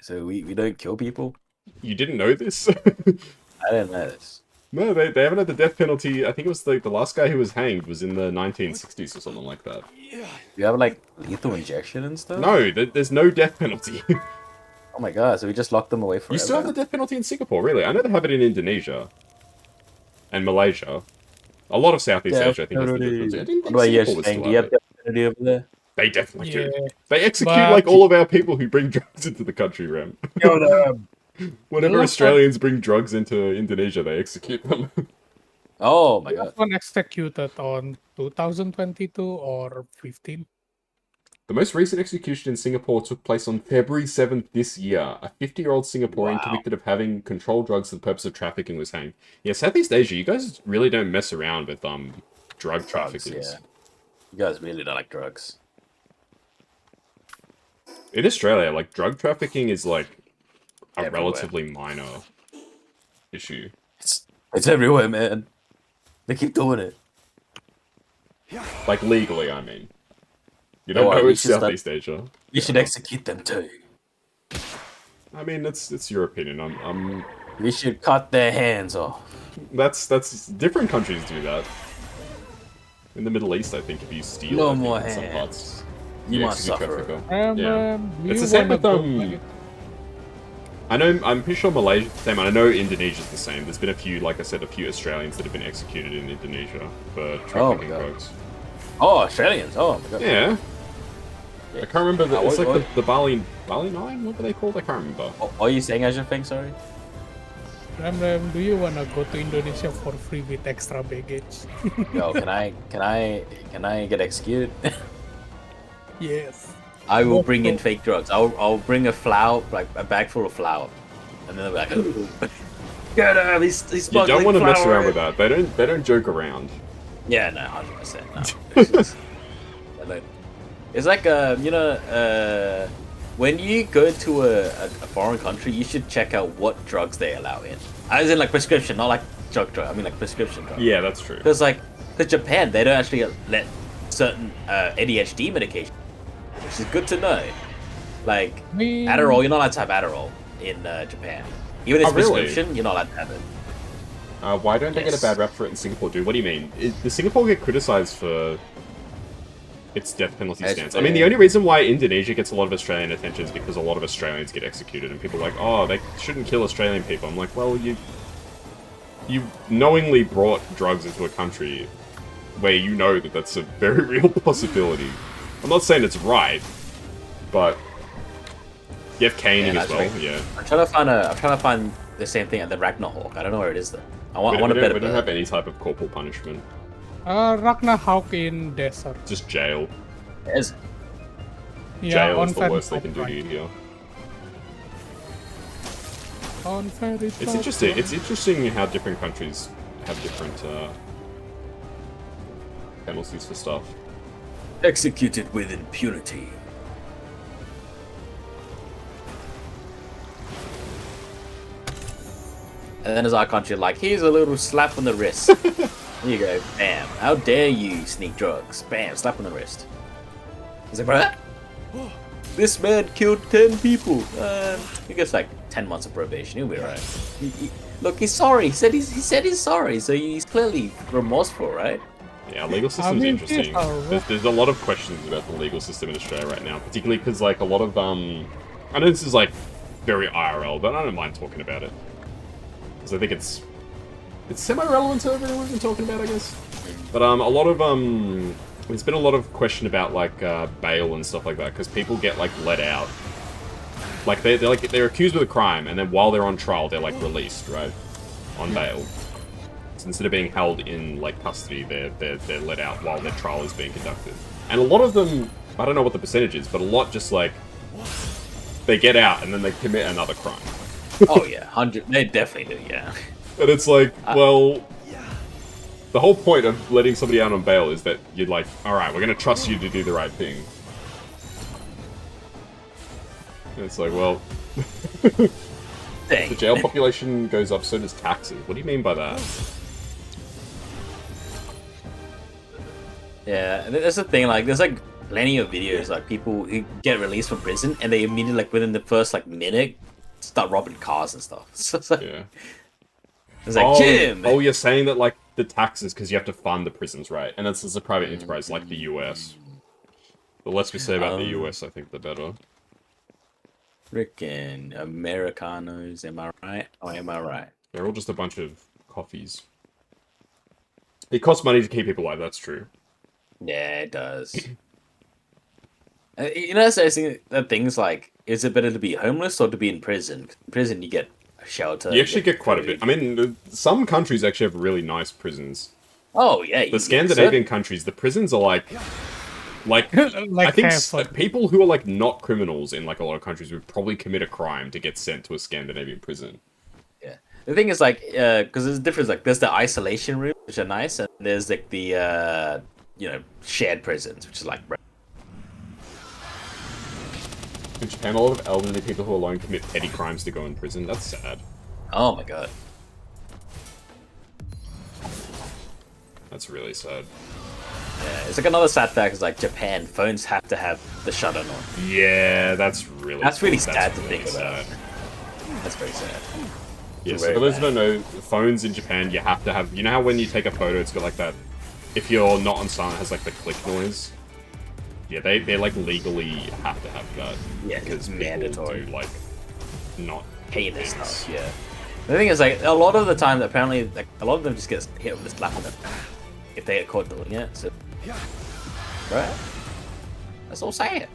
So we don't kill people? You didn't know this? I didn't know this. No, they haven't had the death penalty. I think it was the last guy who was hanged was in the 1960s or something like that. You have like lethal injection and stuff? No, there's no death penalty. Oh my god, so we just locked them away forever? You still have the death penalty in Singapore, really? I know they have it in Indonesia. And Malaysia. A lot of Southeast Asia, I think, has the death penalty. I didn't think Singapore was still do you have it. death penalty over there? They definitely do. Yeah. They execute, But- like, all of our people who bring drugs into the country, Rem. Whenever Yeah. Australians bring drugs into Indonesia, they execute them. Oh my god. One executed on 2022 or 15. The most recent execution in Singapore took place on February 7th this year. A 50-year-old Singaporean Wow. convicted of having controlled drugs for the purpose of trafficking was hanged. Yeah, Southeast Asia, you guys really don't mess around with drug Drugs, traffickers. yeah. You guys really don't like drugs. In Australia, like, drug trafficking is, like, a Everywhere. relatively minor issue. It's everywhere, man. They keep doing it. Like, legally, I mean. You don't Oh, know we it's should start- Southeast Asia. You should execute them too. I mean, it's your opinion. We should cut their hands off. That's different countries do that. In the Middle East, I think if you steal No I think, more in some hands. parts, You you must execute suffer. trafficker. Yeah. Do It's you the same wanna with, go back? I'm pretty sure Malaysia same. I know Indonesia's the same. There's been a few, like I said, a few Australians that have been executed in Indonesia for trafficking God. drugs. Oh, Australians. Oh my god. Yeah. I can't remember. It's what- like the Bali 9. What were they called? I can't remember. What are you saying, Azurefang? Sorry. Ram, do you wanna go to Indonesia for free with extra baggage? Yo, can I get executed? Yes. I will bring in fake drugs. I'll bring a flour, like a bag full of flour, and then they'll be like, "Ooh, get him! He's You smuggling don't want to mess flour around in." with that. They don't joke around. Yeah, no, 100%. No. It's just- I don't- it's like when you go to a foreign country, you should check out what drugs they allow in. As in like prescription, not like drug. I mean like prescription drugs. Yeah, that's true. Because Japan, they don't actually let certain ADHD medication, which is good to know. Like Adderall, you're not allowed to have Adderall in Japan. Even if it's Oh, really? prescription, you're not allowed to have it. Why don't they get a Yes. bad rep for it in Singapore, dude? What do you mean? Does Singapore get criticized for its death penalty As stance? I mean, the only reason why Indonesia gets a lot of Australian attention is because a lot of Australians get executed, and people are like, oh, they shouldn't kill Australian people. I'm like, well, you knowingly brought drugs into a country where you know that that's a very real possibility. I'm not saying it's right, but you have caning Yeah, as that's well. right. Yeah, I'm trying to find the same thing at the Ragnarhawk. I don't know where it is though. I want we a better don't bird. have any type of corporal punishment. Ragnarhawk in desert. Just jail. Is- Yeah, Jail on is the ferry worst they top can do to ride. you here. On ferry It's top interesting. ride. It's interesting how different countries have different penalties for stuff. executed with impunity. And then there's our country like, here's a little slap on the wrist. Here you go, bam. How dare you sneak drugs? Bam, slap on the wrist. He's like, bro, this man killed 10 people. He gets like 10 months of probation. He'll be alright. Look, he's sorry. He said he's sorry, so he's clearly remorseful, right? Yeah, legal system's mean, interesting. There's a lot of questions about the legal system in Australia right now, particularly because like a lot of I know this is like very IRL, but I don't mind talking about it because I think it's semi-relevant to everything we've been talking about, I guess. But a lot of there's been a lot of question about like bail and stuff like that because people get like let out, like they're accused of a crime and then while they're on trial they're like released, right, on bail. So instead of being held in like custody, they're let out while their trial is being conducted. And a lot of them, I don't know what the percentage is, but a lot just like they get out and then they commit another crime. Oh yeah, 100. They definitely do, yeah. And it's like, well, the whole point of letting somebody out on bail is that you're like, all right, we're gonna trust you to do the right thing. And it's like, well, Dang. the jail population goes up, so does taxes. What do you mean by that? Yeah, and that's the thing. Like, there's like plenty of videos like people who get released from prison and they immediately like within the first like minute start robbing cars and stuff. So it's like, Yeah. it's like Jim. Oh, you're saying that like the taxes because you have to fund the prisons, right? And that's a private enterprise like the US. The less we say about the US, I think the better. Frickin' Americanos, am I right? Oh, am I right? They're all just a bunch of coffees. It costs money to keep people alive, that's true. Yeah, it does. You know, so I think that things like, is it better to be homeless or to be in prison? In prison, you get shelter. You actually get quite a bit. I mean, some countries actually have really nice prisons. Oh, yeah. The Scandinavian countries, the prisons are like I think people who are like not criminals in like a lot of countries would probably commit a crime to get sent to a Scandinavian prison. Yeah. The thing is like, because there's a difference. Like, there's the isolation room, which are nice, and there's like the shared prisons, which is like. In Japan, a lot of elderly people who alone commit petty crimes to go in prison. That's sad. Oh my god. That's really sad. Yeah, it's like another sad fact is like Japan phones have to have the shut on. Yeah, that's really sad to think about. That's very sad. Yeah, so for those who don't know, phones in Japan you have to have. You know how when you take a photo, it's got like that. If you're not on silent, it has like the click noise. Yeah, they like legally have to have that. Yeah, because mandatory. Do, like not heinous stuff. Yeah. The thing is, like, a lot of the time, apparently, like, a lot of them just get hit with a slap on them if they get caught doing it. So, right? That's all saying.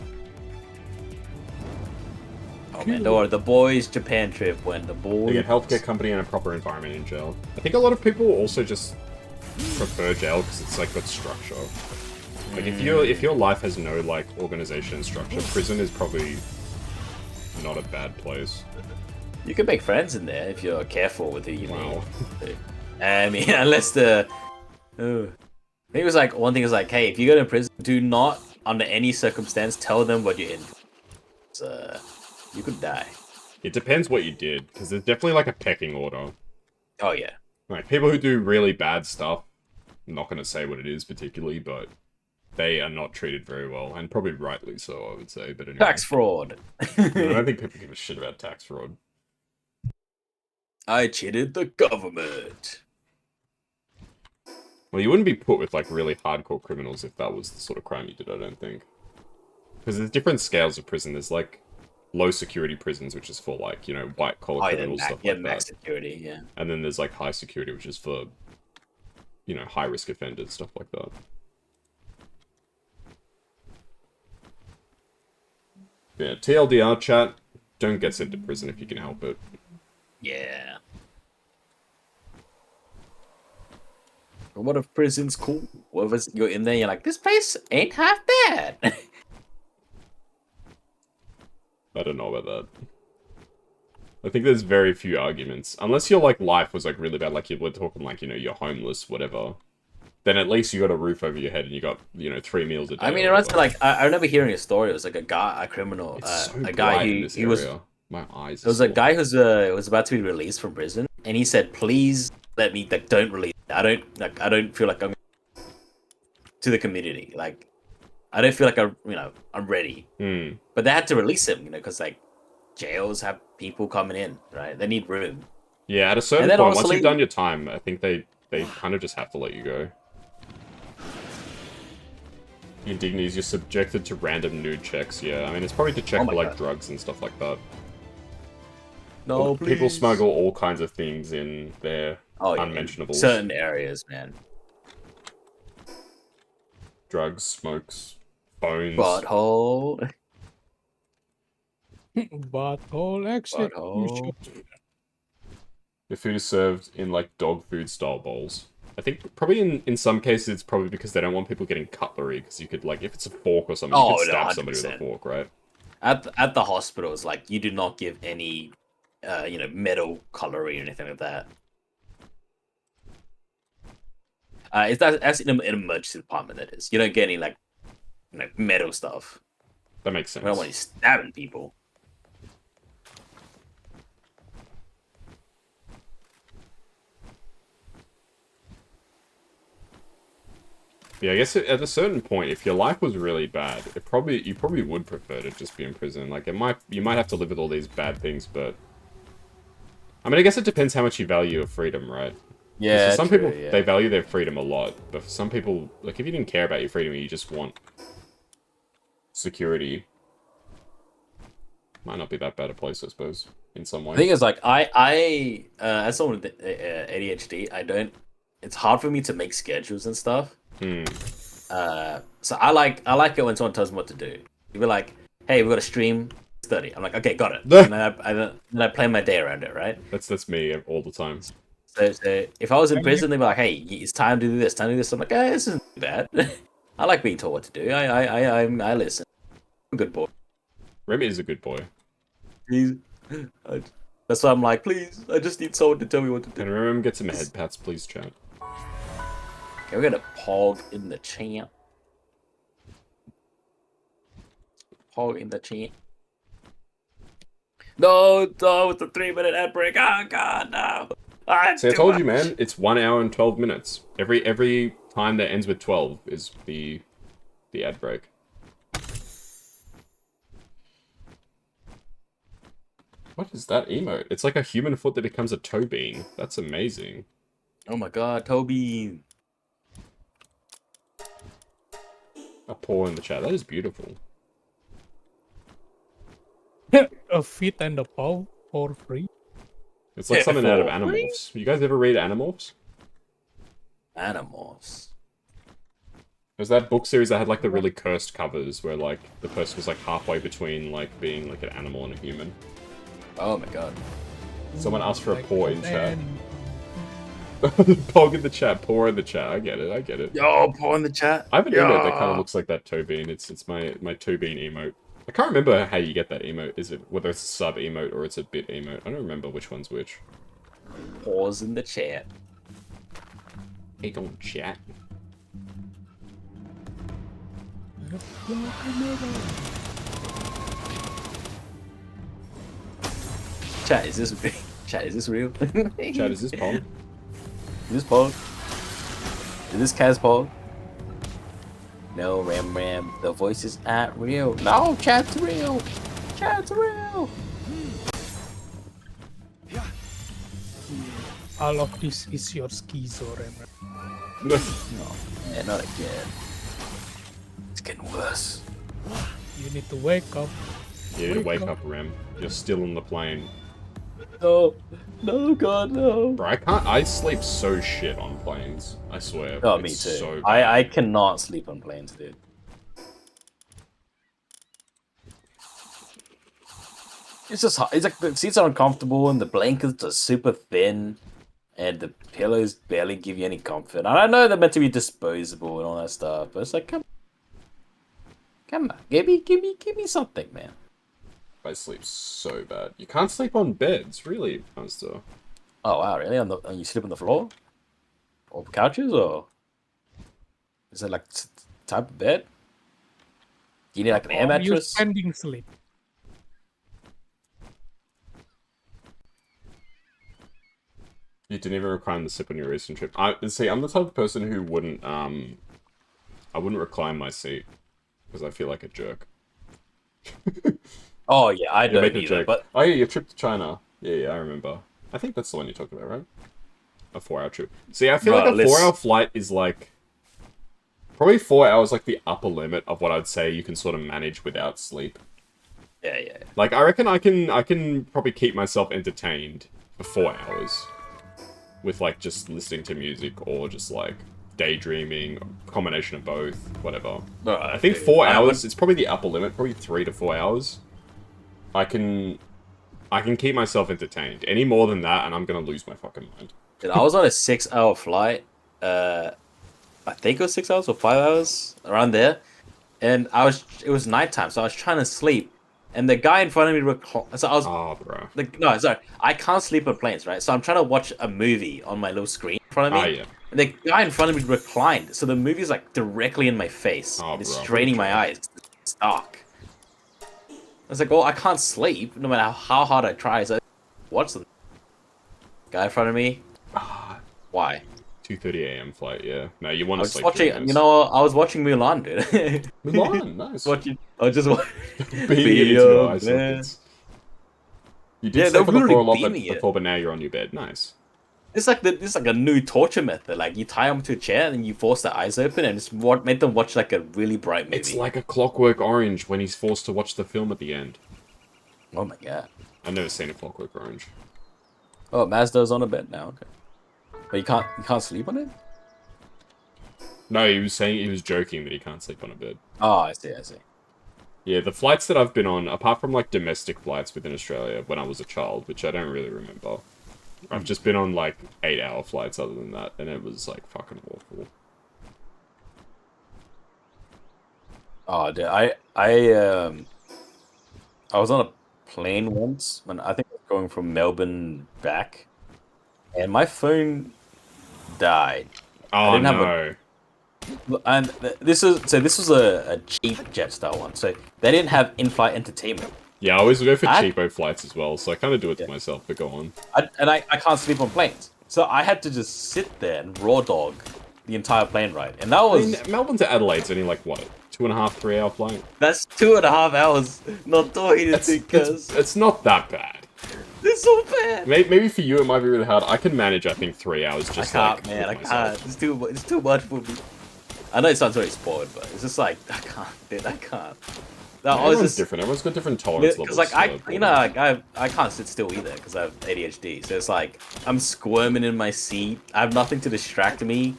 Oh man, don't worry. The boys' Japan trip when the boys. They get healthcare company and a proper environment in jail. I think a lot of people also just prefer jail because it's like got structure. Like if your life has no like organization and structure, prison is probably not a bad place. You can make friends in there if you're careful with who you meet. I mean, unless the. I think it was like one thing is like, hey, if you go to prison, do not under any circumstance tell them what you're in. So you could die. It depends what you did, because there's definitely like a pecking order. Oh yeah. Like people who do really bad stuff, I'm not going to say what it is particularly, but they are not treated very well, and probably rightly so, I would say. But anyway. Tax fraud. I don't think people give a shit about tax fraud. I cheated the government. Well, you wouldn't be put with like really hardcore criminals if that was the sort of crime you did, I don't think. Because there's different scales of prison. There's like low security prisons, which is for like, you know, white collar criminals, stuff like max that. Security, yeah. And then there's like high security, which is for, you know, high risk offenders, stuff like that. Yeah, TLDR chat, don't get sent to prison if you can help it. Yeah. But what if prison's cool? What if you're in there and you're like, this place ain't half bad? I don't know about that. I think there's very few arguments. Unless your like life was like really bad, like you were talking like, you know, you're homeless, whatever. Then at least you got a roof over your head and you got, you know, 3 meals a day. I mean, it was like I remember hearing a story. It was like a guy, a criminal, a guy who was. My eyes. There was a guy who's was about to be released from prison, and he said, "Please let me like don't release. I don't feel like I'm to the community. Like I don't feel like I'm ready." But they had to release him, because like jails have people coming in, right? They need room. Yeah, at a certain point, once you've done your time, I think they kind of just have to let you go. Indignities, you're subjected to random nude checks. Yeah, I mean it's probably to check for like drugs and stuff like that. No, people smuggle all kinds of things in there. Unmentionables. Certain areas, man. Drugs, smokes, phones. Butthole, execution. The food is served in like dog food style bowls. I think probably in some cases it's probably because they don't want people getting cutlery, because you could like if it's a fork or something, you could stab somebody with a fork, right? At the hospitals, like you do not give any metal cutlery or anything like that. That's in an emergency department, that is. You don't get any like metal stuff. That makes sense. I don't want you stabbing people. Yeah, I guess at a certain point, if your life was really bad, you probably would prefer to just be in prison. Like, you might have to live with all these bad things, but I mean, I guess it depends how much you value your freedom, right? Because for Yeah, some true, people, yeah. they value their freedom a lot, but for some people, like, if you didn't care about your freedom and you just want security, might not be that bad a place, I suppose, in some The thing ways. is, like, as someone with ADHD, I don't. It's hard for me to make schedules and stuff. Hmm. So I like it when someone tells me what to do. You be like, "Hey, we got a stream study." I'm like, "Okay, got it." And then I plan my day around it, right? That's me all the time. So if I was in And you- prison, they'd be like, "Hey, it's time to do this, time to do this." I'm like, "Hey, this isn't bad." I like being told what to do. I listen. I'm a good boy. Remy is a good boy. Please. That's why I'm like, please, I just need someone to tell me what to do. And remember, get some head pats, please, chat. Okay, we're gonna pog in the chat. Pog in the chat. No, no, it's a 3-minute ad break. Oh god, no. See, I told you, man. It's 1 hour and 12 minutes. Every time that ends with 12 is the ad break. What is that emote? It's like a human foot that becomes a toe bean. That's amazing. Oh my god, Toby. A paw in the chat. That is beautiful. a feet and a paw for free. It's like something out of For Animorphs. You guys ever read Animorphs? Animals. There's that book series that had like the really cursed covers where like the person was like halfway between like being like an animal and a human. Oh my god. Someone asked for a Like, paw in chat. man, Pog in the chat, paw in the chat. I get it. Yo, paw in the chat. I have an emote that kind of looks like that toe bean. It's my toe bean emote. I can't remember how you get that emote. Is it whether it's a sub emote or it's a bit emote? I don't remember which one's which. Paws in the chat. Hey, don't chat. Chat, is this real? Chat, is this real? Chat, is this Pog? Is this Pog? Is this Kaz Pog? No, Ram. The voices aren't real. No, chat's real. Chat's real. all of this is your schizo, Rem. No, man, not again. It's getting worse. You need to wake up. You need to wake up, Rem. You're still on the plane. No, no, God, no. Bro, I sleep so shit on planes. I swear. Oh, me It's too. So I cannot sleep on planes, dude. It's just hot. It's like the seats are uncomfortable and the blankets are super thin and the pillows barely give you any comfort. And I know they're meant to be disposable and all that stuff, but it's like, come on, give me something, man. I sleep so bad. You can't sleep on beds, really, Monster. Oh wow, really? You sleep on the floor, or couches, or is it like type of bed? Do you need like an air Or you mattress? spending sleep. You didn't even recline the sip on your recent trip. I'm the type of person who wouldn't I wouldn't recline my seat because I feel like a jerk. Oh yeah, I You don't make a either. joke. But Oh yeah, your trip to China. Yeah, I remember. I think that's the one you're talking about, right? A 4-hour trip. See, I feel Right, like a let's- 4-hour flight is like probably 4 hours, like the upper limit of what I'd say you can sort of manage without sleep. yeah. Like I reckon I can probably keep myself entertained for 4 hours with like just listening to music or just like daydreaming, combination of both, whatever. Alright, I think dude. 4 I hours. It's probably the upper limit. Probably 3 to 4 hours. I can keep myself entertained. Any more than that, and I'm gonna lose my fucking mind. Dude, I was on a 6-hour flight. I think it was 6 hours or 5 hours around there, and it was nighttime, so I was trying to sleep, and the guy in front of me so I was Oh, bro. no, sorry, I can't sleep on planes, right? So I'm trying to watch a movie on my little screen in front of me. Ah, yeah. And the guy in front of me reclined, so the movie's like directly in my face. Oh, and it's bro, straining my bro. eyes. It's dark. I was like, well, I can't sleep no matter how hard I try. So I watch the guy in front of me. Ah, Why? 2:30 a.m. flight. Yeah. No, you want I to was sleep. watching. during You those. know, I was watching Mulan, dude. Milan, nice. Watching. I was just Beaming it into the eye sockets. You did Yeah, they're sleep on the floor literally a lot beaming it. before, but now you're on your bed. Nice. It's like a new torture method. Like you tie them to a chair and you force their eyes open, and it's what made them watch like a really bright movie. It's like a Clockwork Orange when he's forced to watch the film at the end. Oh my god. I've never seen a Clockwork Orange. Oh, Mazda's on a bed now. Okay, but you can't sleep on it. No, he was saying he was joking that he can't sleep on a bed. Oh, I see. I see. Yeah, the flights that I've been on, apart from like domestic flights within Australia when I was a child, which I don't really remember, I've just been on like 8-hour flights other than that, and it was like fucking awful. Oh, dude, I was on a plane once when I think I was going from Melbourne back, and my phone died. Oh didn't have no. And this was a cheap Jetstar one, so they didn't have in-flight entertainment. Yeah, I always go for cheapo flights as well, so I kind of do it to myself, but go on. I can't sleep on planes, so I had to just sit there and raw dog the entire plane ride, and that was. I mean, Melbourne to Adelaide's only like, what, 2.5, 3-hour flight? That's 2.5 hours not doing anything, because It's not that bad. it's so bad. Maybe for you it might be really hard. I can manage, I think, 3 hours I just can't, like, man. I with myself. can't. It's too much for me. I know it sounds very spoiled, but it's just like I can't, dude. I can't. No, I was Everyone's just different. Everyone's got different tolerance because levels. like I can't sit still either because I have ADHD. So it's like I'm squirming in my seat. I have nothing to distract me.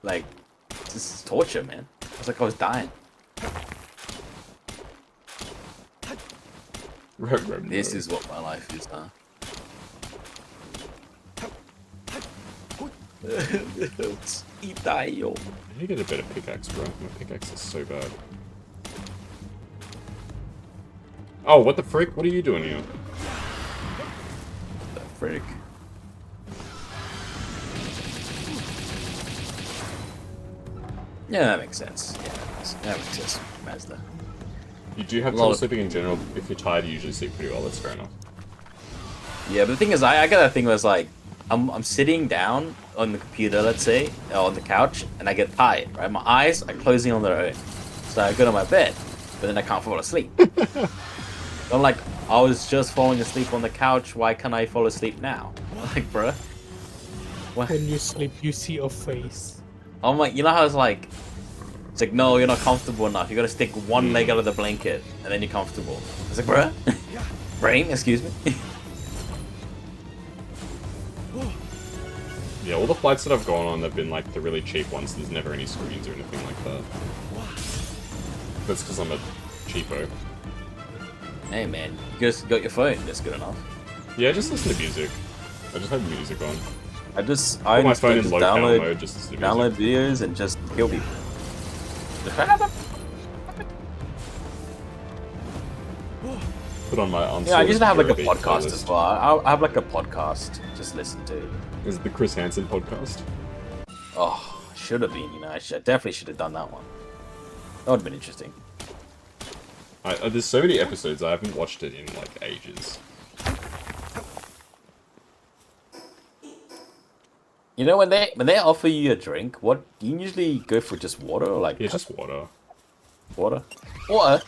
Like this is torture, man. It's like I was dying. This is what my life is now. Itayo. I need to get a better pickaxe, bro. My pickaxe is so bad. Oh, what the frick? What are you doing here? The frick. Yeah, that makes sense. Yeah, that makes sense. Mazda. You do have trouble sleeping in general. If you're tired, you usually sleep pretty well. That's fair enough. Yeah, but the thing is, I got that thing where it's like, I'm sitting down on the computer, let's say, or on the couch, and I get tired, right? My eyes are closing on their own. So I go to my bed, but then I can't fall asleep. I'm like, I was just falling asleep on the couch, why can't I fall asleep now? Like, bruh. What? When you sleep, you see a face. I'm like, you know how it's like, no, you're not comfortable enough. You gotta stick one leg out of the blanket, and then you're comfortable. It's like, bruh? Brain, excuse me? Yeah, all the flights that I've gone on have been like the really cheap ones. There's never any screens or anything like that. That's because I'm a cheapo. Hey man, you just got your phone, that's good enough. Yeah, just listen to music. I just have music on. I Put my phone in just low power mode, just listen to music. download videos and just kill people. Put on my Yeah, I used to have like a Eurobeat podcast playlist. as well. I have like a podcast just listen to. Is it the Chris Hansen podcast? Oh, should have been, you know. I definitely should have done that one. That would have been interesting. There's so many episodes, I haven't watched it in like ages. You know, when they offer you a drink, what do you usually go for? Just water or like Yeah, just water. water? Water?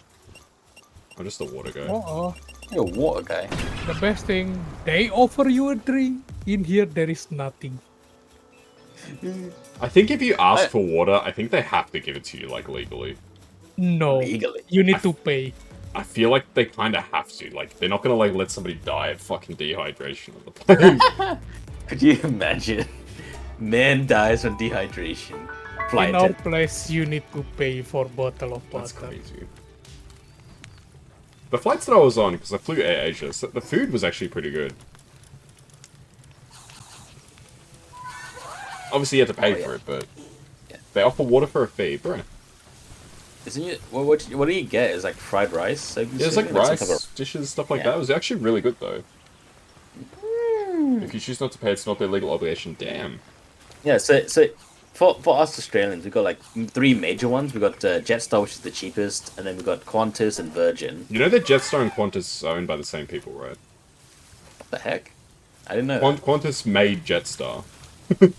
I'm just a water guy. Oh, You're a water guy. the best thing, they offer you a drink. In here, there is nothing. I think if you ask for water, I think they have to give it to you, like, legally. No, Legally. you need to pay. I feel like they kind of have to. Like, they're not gonna, like, let somebody die of fucking dehydration on the plane. Could you imagine? Man dies from dehydration. Flight In our attendant. place, you need to pay for bottle of That's water. crazy. The flights that I was on, because I flew Air Asia, so the food was actually pretty good. Obviously, you have to pay for it, but Yeah. they offer water for a fee, bro. Isn't it? What do you get? Is like fried rice? So Yeah, it's like rice, dishes, stuff like that. It was actually really good, though. If you choose not to pay, it's not their legal obligation. Damn. Yeah. So for us Australians, we got like 3 major ones. We got Jetstar, which is the cheapest, and then we got Qantas and Virgin. You know that Jetstar and Qantas are owned by the same people, right? What the heck? I didn't know. Qantas made Jetstar.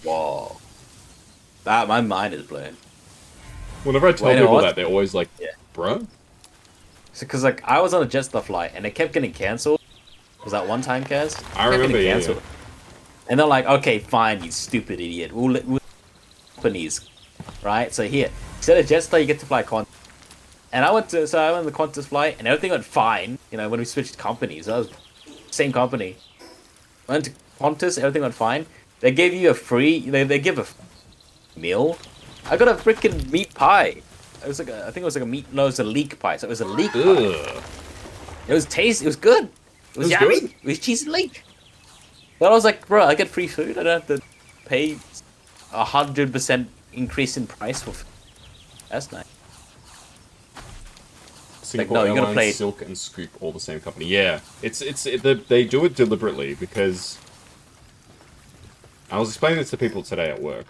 Whoa. My mind is blown. Whenever I tell Wait, no, people what? that, they're always like, Yeah. "Bro, Because like I was on a Jetstar flight and it kept getting cancelled. Was that one time, Kaz? I remember, yeah. And they're like, okay, fine, you stupid idiot. We'll companies, right? So here, instead of Jetstar, you get to fly Qantas. And I went on the Qantas flight, and everything went fine. You know, when we switched companies, that was same company. Went to Qantas, everything went fine. They gave you a free. They give a meal. I got a freaking meat pie. It was like I think it was like a meat. No, it was a leek pie. So it was a leek pie. Ugh. It was tasty. It was good. It was yummy. Good? It was cheese and leek. But I was like, bro, I get free food. I don't have to pay 100% increase in price for food. That's nice. Singapore no, you gotta Airlines, play- Silk, and Scoop all the same company. Yeah, they do it deliberately because I was explaining this to people today at work.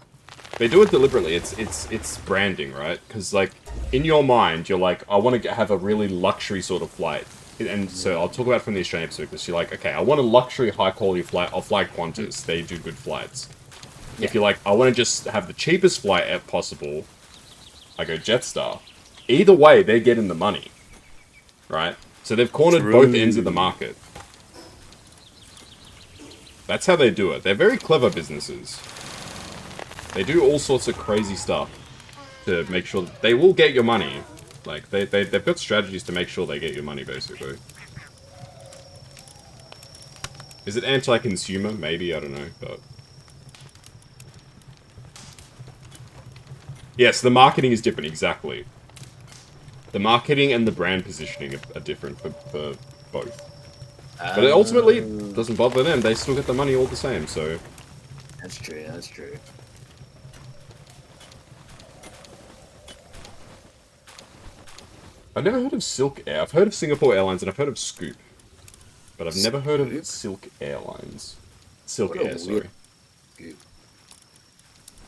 They do it deliberately. It's branding, right? Because like in your mind, you're like, I want to have a really luxury sort of flight, and so I'll talk about it from the Australian perspective. You're like, okay, I want a luxury, high quality flight. I'll fly Qantas. They do good flights. Yeah. If you're like, I want to just have the cheapest flight possible, I go Jetstar. Either way, they're getting the money, right? So they've cornered both ends of the market. That's how they do it. They're very clever businesses. They do all sorts of crazy stuff to make sure that they will get your money. Like, they've got strategies to make sure they get your money, basically. Is it anti-consumer? Maybe, I don't know, but... Yes, the marketing is different, exactly. The marketing and the brand positioning are different for both. But it ultimately doesn't bother them. They still get the money all the same, so... That's true, that's true. I've never heard of Silk Air. I've heard of Singapore Airlines and I've heard of Scoop. But I've never heard of Silk Airlines. Silk Air, sorry.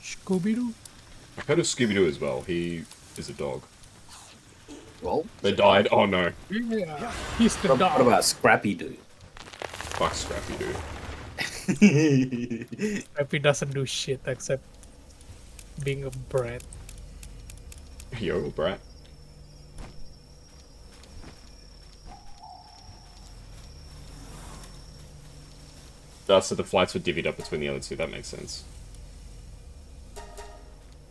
Scooby-Doo? I've heard of Scooby-Doo as well. He is a dog. Well, They died? Oh no. Yeah, he's the what dog. about Scrappy Doo? Fuck Scrappy-Doo. Happy doesn't do shit except being a brat. Yo, brat. So the flights were divvied up between the other two. That makes sense.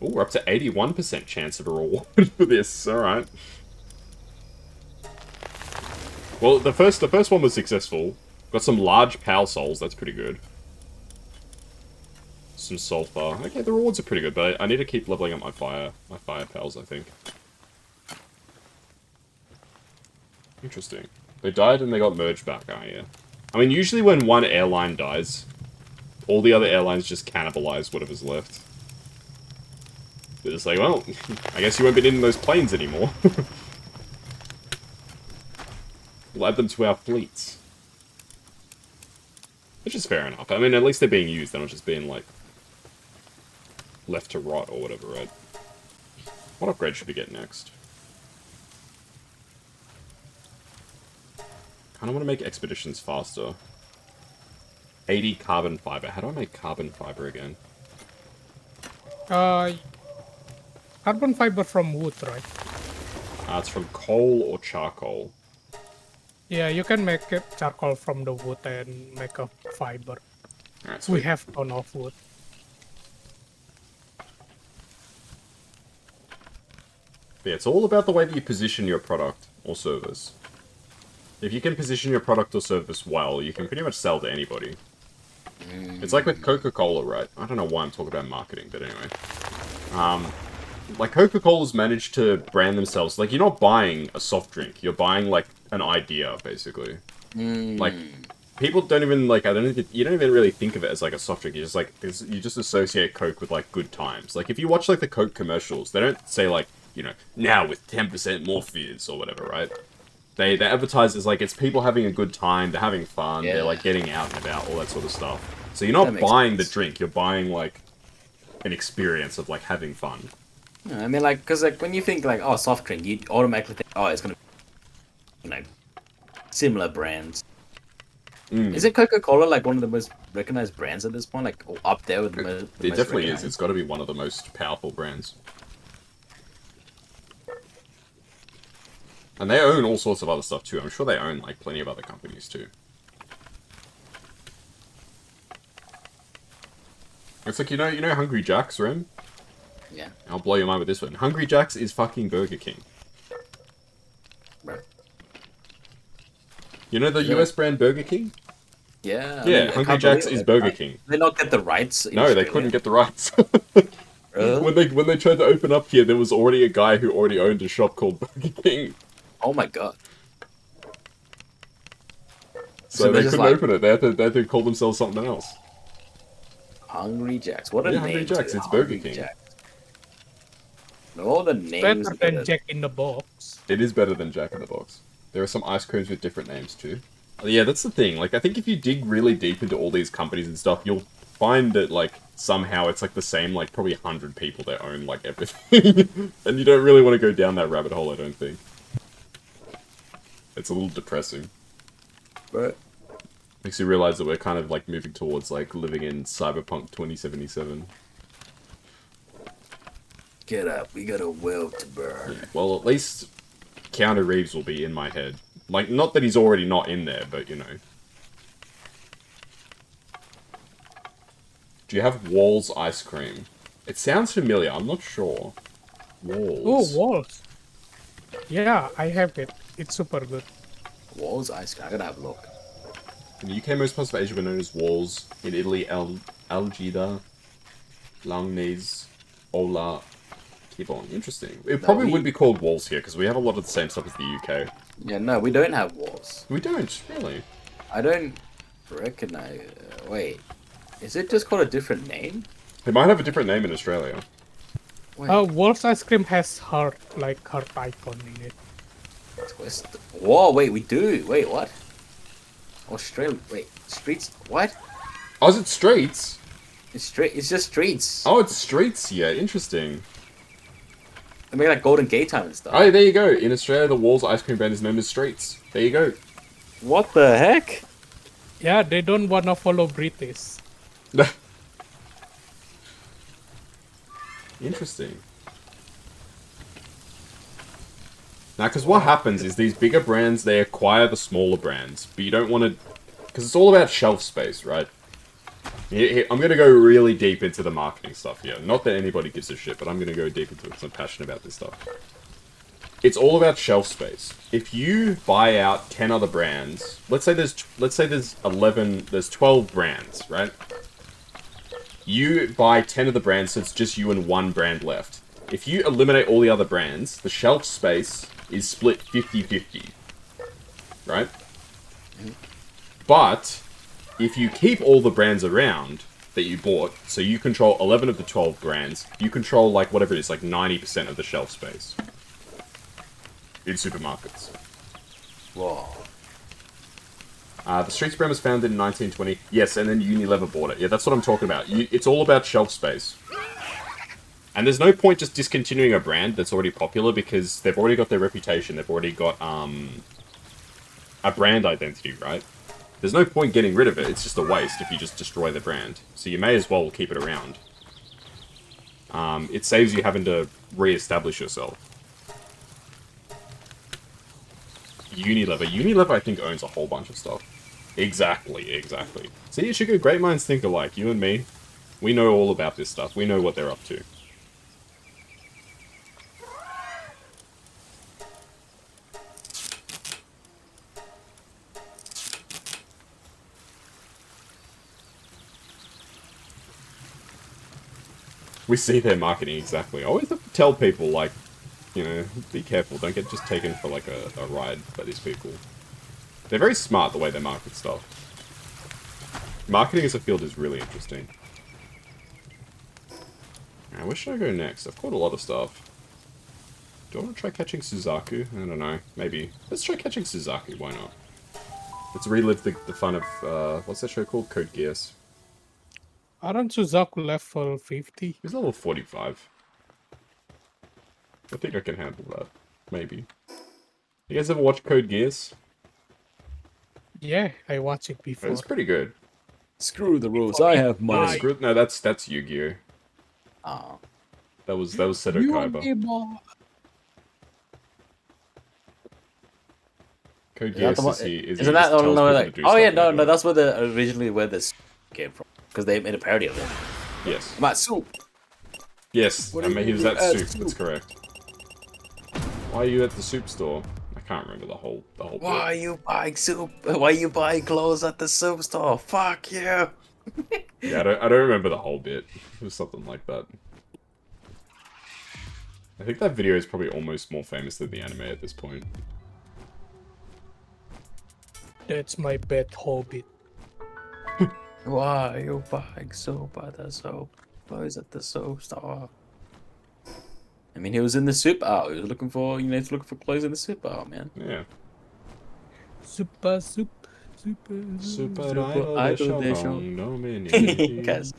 Oh, we're up to 81% chance of a reward for this. Alright. Well, the first one was successful. Got some large power souls. That's pretty good. Some sulfur. Okay, the rewards are pretty good, but I need to keep leveling up my fire pals, I think. Interesting. They died and they got merged back. Oh, yeah. I mean, usually when one airline dies, all the other airlines just cannibalize whatever's left. They're just like, well, I guess you won't be in those planes anymore. We'll add them to our fleets. Which is fair enough. I mean, at least they're being used. They're not just being, like, left to rot or whatever, right? What upgrade should we get next? Kind of want to make expeditions faster. 80 carbon fiber. How do I make carbon fiber again? Carbon fiber from wood, right? It's from coal or charcoal. Yeah, you can make it charcoal from the wood and make a fiber. Alright, We sweet. have ton of wood. Yeah, it's all about the way that you position your product or service. If you can position your product or service well, you can pretty much sell to anybody. It's like with Coca-Cola, right? I don't know why I'm talking about marketing, but anyway. Like, Coca-Cola's managed to brand themselves. Like, you're not buying a soft drink. You're buying, like, an idea, basically. Like, people don't even, like, you don't even really think of it as, like, a soft drink. You just, like, you just associate Coke with, like, good times. Like, if you watch, like, the Coke commercials, they don't say, like, you know, now with 10% more fizz or whatever, right? They advertise as, like, it's people having a good time, they're having fun, they're, like, getting out and about, all that sort of stuff. So you're not buying the drink, you're buying, like, an experience of, like, having fun. I mean, like, because, like, when you think, like, oh, soft drink, you automatically think, oh, it's going to be, you know, similar brands. Is it Coca-Cola, like, one of the most recognized brands at this point? Like up there with the most. It definitely is. It's got to be one of the most powerful brands. And they own all sorts of other stuff too. I'm sure they own like plenty of other companies too. It's like, you know Hungry Jack's, Rem? Yeah. I'll blow your mind with this one. Hungry Jack's is fucking Burger King. Bro. You know the US brand Burger King? Yeah. Yeah, I mean, Hungry Jack's is Burger King. They not get the rights. No, they couldn't get the rights. Really? When they tried to open up here, there was already a guy who already owned a shop called Burger King. Oh my god. So they couldn't open it. They had to call themselves something else. Hungry Jack's. What a name. Hungry Jack's. Too. It's Burger King. Jack's. All the names. Better than Jack in the Box. It is better than Jack in the Box. There are some ice creams with different names too. Yeah, that's the thing. Like, I think if you dig really deep into all these companies and stuff, you'll find that, like, somehow it's, like, the same, like, probably 100 people that own, like, everything. And you don't really want to go down that rabbit hole, I don't think. It's a little depressing. But Makes you realize that we're kind of, like, moving towards, like, living in Cyberpunk 2077. get up. We got a will to burn. Yeah. Well, at least Keanu Reeves will be in my head. Like, not that he's already not in there, but, you know. Do you have Walls ice cream? It sounds familiar, I'm not sure. Walls. Oh, Walls. Yeah, I have it. It's super good. Walls ice cream. I gotta have a look. In the UK, most parts of Asia were known as Walls. In Italy, Algida, Langnaise, Ola, keep on. Interesting. It probably would be called Walls here, because we have a lot of the same stuff as the UK. Yeah, no, we don't have walls. We don't, really. I don't recognize... wait. Is it just called a different name? It might have a different name in Australia. Wait. Walls ice cream has heart, like heart icon in it. Twist. Whoa, wait, we do. Wait, what? Australia. Wait, streets. What? Oh, is it Streets? It's straight. It's just streets. Oh, it's Streets, yeah, interesting. I mean, like Golden Gate time and stuff. Oh, there you go. In Australia, the Walls ice cream brand is known as Streets. There you go. What the heck? Yeah, they don't wanna follow British. Interesting. Now, because what happens is these bigger brands, they acquire the smaller brands, but you don't want to... Because it's all about shelf space, right? I'm going to go really deep into the marketing stuff here. Not that anybody gives a shit, but I'm going to go deep into it because I'm passionate about this stuff. It's all about shelf space. If you buy out 10 other brands, let's say there's 12 brands, right? You buy 10 of the brands, so it's just you and one brand left. If you eliminate all the other brands, the shelf space is split 50-50. Right? But, if you keep all the brands around that you bought, so you control 11 of the 12 brands, you control, like, whatever it is, like 90% of the shelf space. In supermarkets. Whoa. The Streets brand was founded in 1920. Yes, and then Unilever bought it. Yeah, that's what I'm talking about. It's all about shelf space. And there's no point just discontinuing a brand that's already popular because they've already got their reputation. They've already got a brand identity, right? There's no point getting rid of it. It's just a waste if you just destroy the brand. So you may as well keep it around. It saves you having to re-establish yourself. Unilever, I think, owns a whole bunch of stuff. Exactly. See, Sugar, great minds think alike. You and me, we know all about this stuff. We know what they're up to. We see their marketing exactly. I always have to tell people, like, you know, be careful. Don't get just taken for, like, a ride by these people. They're very smart the way they market stuff. Marketing as a field is really interesting. Now, where should I go next? I've caught a lot of stuff. Do I want to try catching Suzaku? I don't know. Maybe. Let's try catching Suzaku. Why not? Let's relive the fun of, what's that show called? Code Geass. Aren't Suzaku level 50? He's level 45. I think I can handle that. Maybe. You guys ever watch Code Geass? Yeah, I watched it before. It's pretty good. Screw the rules. I have No, money. no, that's Yu-Gi-Oh. Oh. That was Seto Kaiba. Yu-Gi-Oh! Code Is that Geass the one? is he Isn't just that the one? tells No, people like, to do oh stuff yeah, and they no, do no, it. that's originally where this came from because they made a parody of it. Yes. About soup. Yes, What I do mean, you he was mean at you add soup. That's soup? correct. Why are you at the soup store? I can't remember the whole Why bit. are you buying soup? Why are you buying clothes at the soup store? Fuck you. Yeah, I don't remember the whole bit. It was something like that. I think that video is probably almost more famous than the anime at this point. That's my pet hobby. Why are you buying soap at the soap? Clothes at the soap store? I mean, he was in the soup aisle. He was looking for, looking for clothes in the soup aisle, man. Yeah. Super soup. Super Super Idol Idol de show. Guys.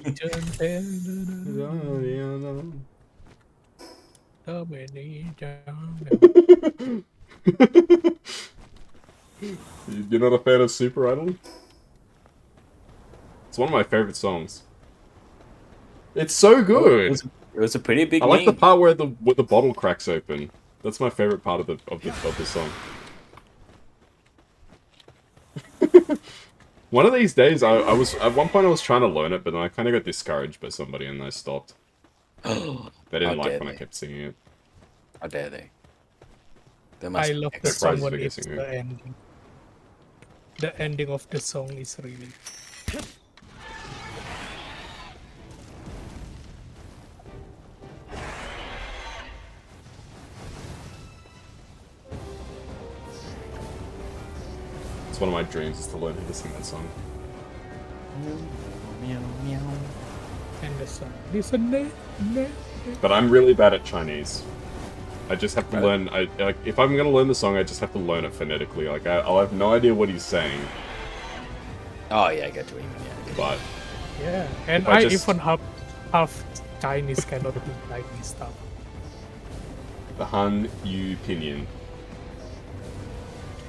You're not a fan of Super Idol? It's one of my favorite songs. It's so good. It was a pretty big I like the name. part where the bottle cracks open. That's my favorite part of the song. One of these days, I was at one point I was trying to learn it, but then I kind of got discouraged by somebody and I stopped. They didn't like when I kept singing it. How dare they? I love the Surprised song if when I it's guess the ending. The ending of the song is really... It's one of my dreams is to learn how to sing that song. And the song. Listen, But I'm really bad at Chinese. I just have to learn. Like, if I'm gonna learn the song, I just have to learn it phonetically. Like, I'll have no idea what he's saying. Oh yeah, I get what you mean. Yeah, But yeah, and I I just- even half Chinese cannot do Chinese stuff. the Han Yu Pinyin.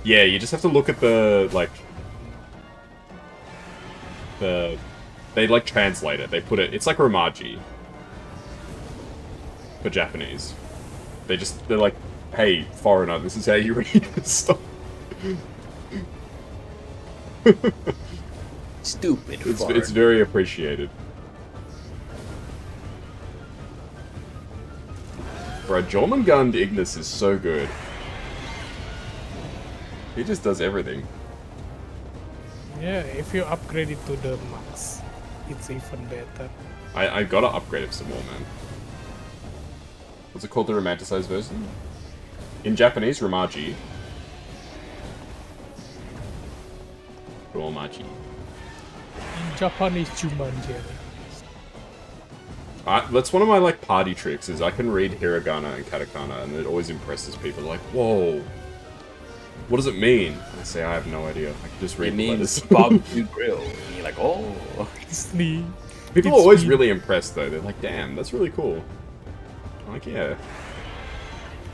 Yeah, you just have to look at the like they like translate it. They put it. It's like Romaji for Japanese. They're like, hey, foreigner, this is how you read this stuff. Stupid. It's very appreciated. Bro, Jormungand Ignis is so good. He just does everything. Yeah, if you upgrade it to the max, it's even better. I gotta upgrade it some more, man. What's it called, the romanticized version? In Japanese, Romaji. Romaji. In Japanese, Jumanji. That's one of my, like, party tricks, is I can read hiragana and katakana, and it always impresses people. Like, whoa, what does it mean? I say, I have no idea. I can just read It the means letters. barbecue grill. And you're like, oh. It's me. People are always really impressed, though. They're like, damn, that's really cool. I'm like, yeah.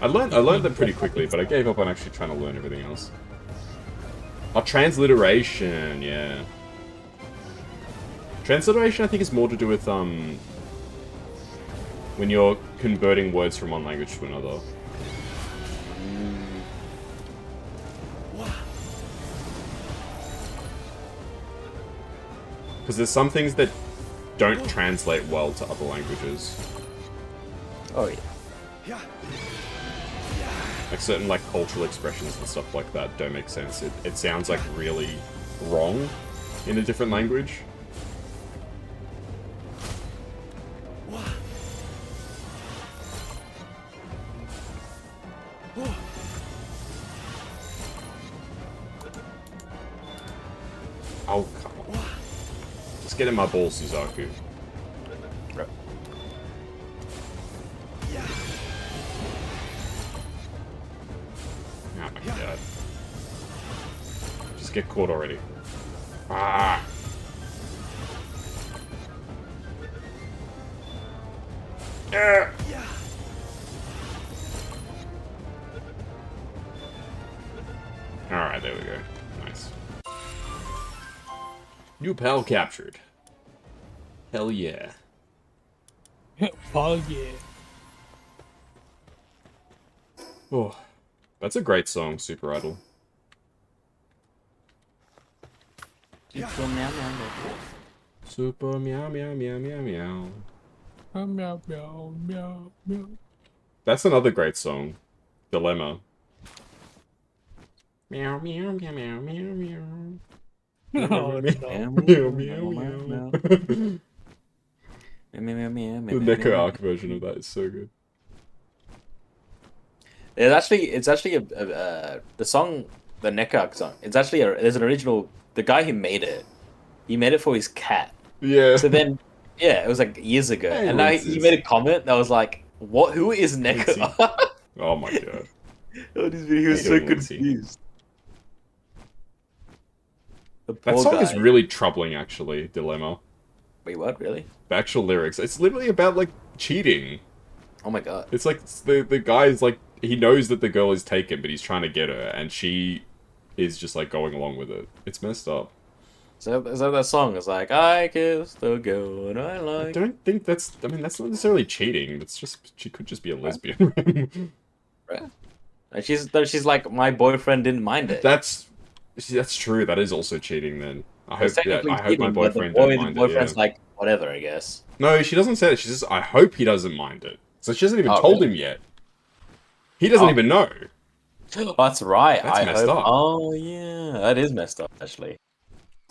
I learned that pretty quickly, but I gave up on actually trying to learn everything else. Oh, transliteration, yeah. Transliteration, I think, is more to do with, when you're converting words from one language to another. Because there's some things that don't translate well to other languages. Oh yeah. Like certain like cultural expressions and stuff like that don't make sense. It sounds like really wrong in a different language. Oh, come on. Just get in my balls, Suzaku. Oh my god. Just get caught already. Ah! Yeah. Alright, there we go. Nice. New pal captured. Hell yeah. Oh yeah. Oh, that's a great song, Super Idol. Super meow meow meow. Super meow meow meow meow meow. Meow meow meow meow. That's another great song. Dilemma. Meow meow meow meow meow meow. Oh Meow no. meow meow meow. Meow, meow, meow, meow, The meow, meow, Neko meow. Arc version of that is so good. It's actually the song, the Nekak song. It's actually there's an original. The guy who made it, he made it for his cat. Yeah. So then, yeah, it was like years ago, Hey, and now he made a comment that was like, "What? Who is Lindsay. Nekak?" Oh my god. Oh, this video, he was How so you doing, Lindsay? confused. The That poor song guy. is really troubling, actually, Dilemma. Wait, what? Really? The actual lyrics. It's literally about, like, cheating. Oh my god. It's like, the guy's like, he knows that the girl is taken, but he's trying to get her, and she is just, like, going along with it. It's messed up. So that song is like, I kissed the girl and I I like. don't think that's, I mean, that's not necessarily cheating. That's just, she could just be a lesbian. Right? And she's like, my boyfriend didn't mind it. That's true. That is also cheating, then. It's technically I hope cheating, my but boyfriend don't mind the it, boyfriend's yeah. like, whatever, I guess. No, she doesn't say that. She says, I hope he doesn't mind it. So she hasn't even Oh, told really? him yet. He doesn't Oh. even know. Oh, that's right. That's I messed hope. up. Oh yeah, that is messed up. Actually,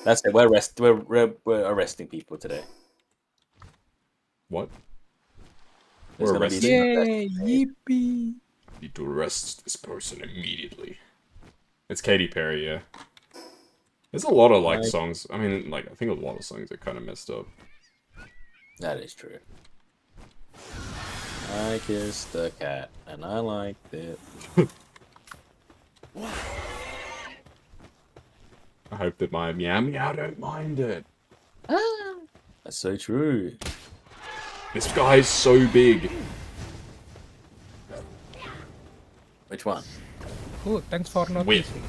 that's it. We're arresting people today. What? There's We're gonna be arresting. some- Yay, yippee. Need to arrest this person immediately. It's Katy Perry, yeah. There's a lot of, like, Right. songs. I mean, like, I think a lot of songs are kind of messed up. That is true. I kissed the cat and I liked it. I hope that my meow meow don't mind it. That's so true. This guy is so big. Which one? Oh, thanks for noticing.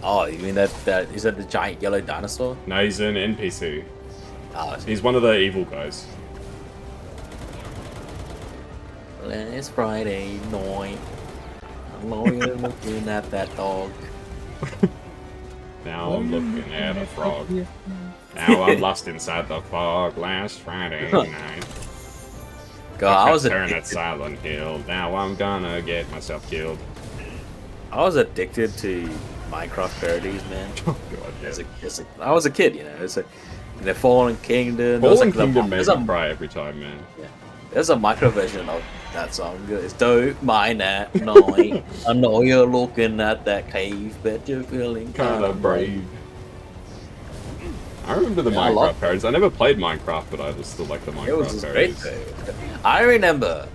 Oh, you mean that is that the giant yellow dinosaur? No, he's an NPC. Oh, He's one of the evil guys. it's Friday night. I'm looking at that dog. Now I'm looking at a frog. Now I'm lost inside the fog last Friday night. God, I was turn at addicted. Silent Hill. Now I'm gonna get myself killed. I was addicted to Minecraft parodies, man. Oh god, yeah. I was a kid, you know. It's a Fallen Kingdom. There was, Fallen like, Kingdom made there's a me cry every time, man. There's a micro version of that song. It's don't mind that night. I know you're looking at that cave, but you're feeling kind of brave. I remember the Yeah, I love Minecraft parodies. I never played Minecraft, but I still like the It Minecraft was just great parodies. though. I remember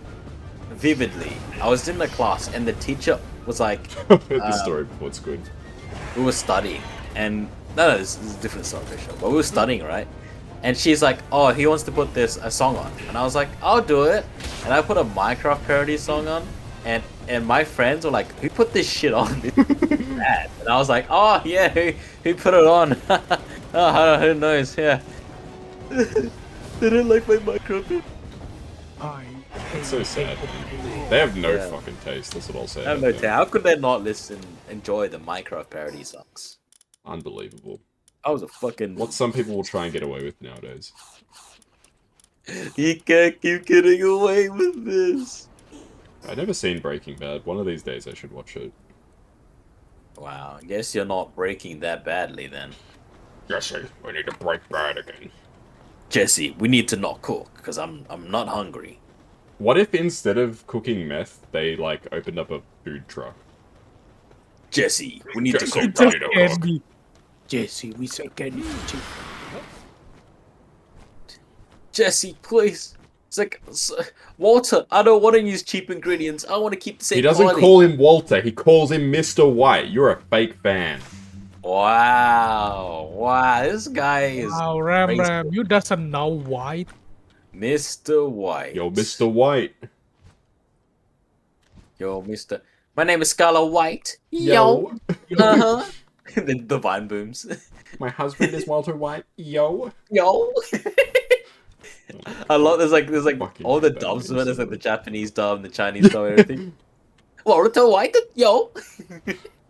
vividly. I was in the class and the teacher was like, I've heard the story before, it's good. we were studying, and no, this is a different song for sure. But we were studying, right? And she's like, "Oh, he wants to put a song on," and I was like, "I'll do it." And I put a Minecraft parody song on, and my friends were like, "Who put this shit on?" This is bad. And I was like, "Oh yeah, who put it on?" Oh, who knows? Yeah. They don't like my Minecraft. It's so sad. They have no Yeah. fucking taste, that's what I'll say. I have about no them. doubt. How could they not enjoy the Minecraft parody songs? Unbelievable. I was a fucking. What some people will try and get away with nowadays. You can't keep getting away with this. I've never seen Breaking Bad. One of these days I should watch it. Wow, guess you're not breaking that badly then. Jesse, we need to break bad again. Jesse, we need to not cook, because I'm not hungry. What if instead of cooking meth, they, like, opened up a food truck? Jesse, we need to Jesse, cook. we need to cook. Candy. Jesse, we say candy. Jesse, please. It's like, Walter, I don't want to use cheap ingredients. I want to keep the same He doesn't quality. call him Walter, he calls him Mr. White. You're a fake fan. Wow. Wow, this guy is Wow, Ram crazy. Ram, you doesn't know white. Mr. White. Yo, Mr. White. Yo, Mr. My name is Scarlet White. Yo. Uh-huh. the vine booms. My husband is Walter White. Yo. Yo. I love there's like Fucking all the hate that dubs meme of it. so There's like the much. Japanese dub, the Chinese dub, and everything. Walter White, yo.